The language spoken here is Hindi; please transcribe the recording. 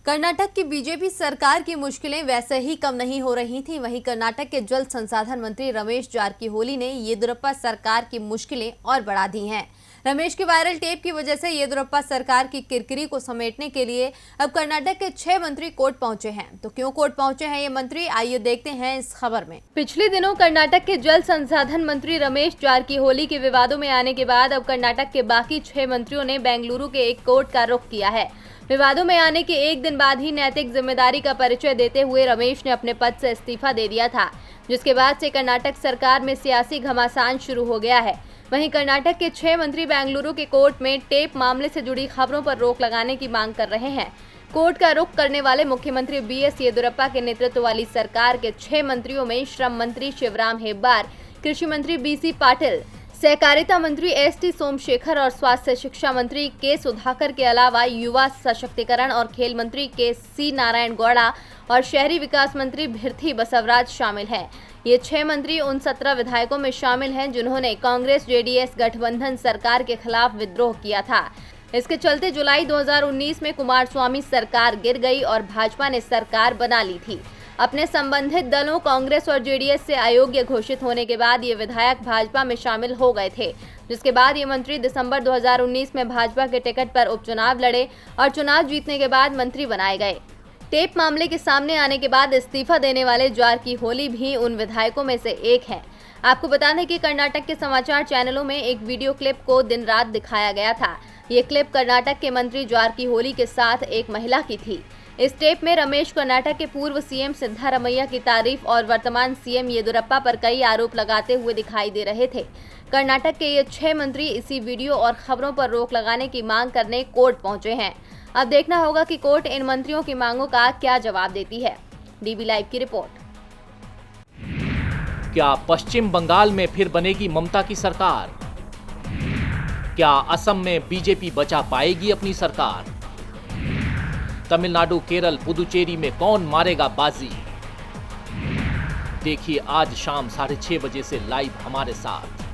कर्नाटक की बीजेपी सरकार की मुश्किलें वैसे ही कम नहीं हो रही थीं। वहीं कर्नाटक के जल संसाधन मंत्री रमेश जारकीहोली ने येदियुरप्पा सरकार की मुश्किलें और बढ़ा दी हैं। रमेश की वायरल टेप की वजह से येदियुरप्पा सरकार की किरकिरी को समेटने के लिए अब कर्नाटक के 6 मंत्री कोर्ट पहुंचे हैं। तो क्यों कोर्ट पहुंचे हैं ये मंत्री, आइए देखते हैं इस खबर में। पिछले दिनों कर्नाटक के जल संसाधन मंत्री रमेश जारकीहोली के विवादों में आने के बाद अब कर्नाटक के बाकी 6 मंत्रियों ने बेंगलुरु के एक कोर्ट का रुख किया है। विवादों में आने के एक दिन बाद ही नैतिक जिम्मेदारी का परिचय देते हुए रमेश ने अपने पद से इस्तीफा दे दिया था, जिसके बाद से कर्नाटक सरकार में सियासी घमासान शुरू हो गया है। वहीं कर्नाटक के 6 मंत्री बेंगलुरु के कोर्ट में टेप मामले से जुड़ी खबरों पर रोक लगाने की मांग कर रहे हैं। कोर्ट का रुख करने वाले मुख्यमंत्री बीएस येदियुरप्पा के नेतृत्व वाली सरकार के 6 मंत्रियों में श्रम मंत्री शिवराम हेब्बार, कृषि मंत्री बीसी पाटिल, सहकारिता मंत्री एसटी सोमशेखर और स्वास्थ्य शिक्षा मंत्री के सुधाकर के अलावा युवा सशक्तिकरण और खेल मंत्री के सी नारायण गौड़ा और शहरी विकास मंत्री भिरथी बसवराज शामिल हैं। ये 6 मंत्री उन 17 विधायकों में शामिल हैं जिन्होंने कांग्रेस जेडीएस गठबंधन सरकार के खिलाफ विद्रोह किया था। इसके चलते जुलाई 2019 में कुमारस्वामी सरकार गिर गई और भाजपा ने सरकार बना ली थी। अपने संबंधित दलों कांग्रेस और जेडीएस से अयोग्य घोषित होने के बाद ये विधायक भाजपा में शामिल हो गए थे, जिसके बाद ये मंत्री दिसंबर 2019 में भाजपा के टिकट पर उपचुनाव लड़े और चुनाव जीतने के बाद मंत्री बनाए गए। टेप मामले के सामने आने के बाद इस्तीफा देने वाले जारकीहोली भी उन विधायकों में से एक हैं। आपको बता दें कि कर्नाटक के समाचार चैनलों में एक वीडियो क्लिप को दिन रात दिखाया गया था। ये क्लिप कर्नाटक के मंत्री जारकीहोली के साथ एक महिला की थी। इस टेप में रमेश कर्नाटक के पूर्व सीएम सिद्धारमैया की तारीफ और वर्तमान सीएम येदियुरप्पा पर कई आरोप लगाते हुए दिखाई दे रहे थे। कर्नाटक के ये 6 मंत्री इसी वीडियो और खबरों पर रोक लगाने की मांग करने कोर्ट पहुंचे हैं। अब देखना होगा कि कोर्ट इन मंत्रियों की मांगों का क्या जवाब देती है। डीबी लाइव की रिपोर्ट। क्या पश्चिम बंगाल में फिर बनेगी ममता की सरकार? क्या असम में बीजेपी बचा पाएगी अपनी सरकार? तमिलनाडु, केरल, पुदुचेरी में कौन मारेगा बाजी? देखिए आज शाम 6:30 बजे से लाइव हमारे साथ।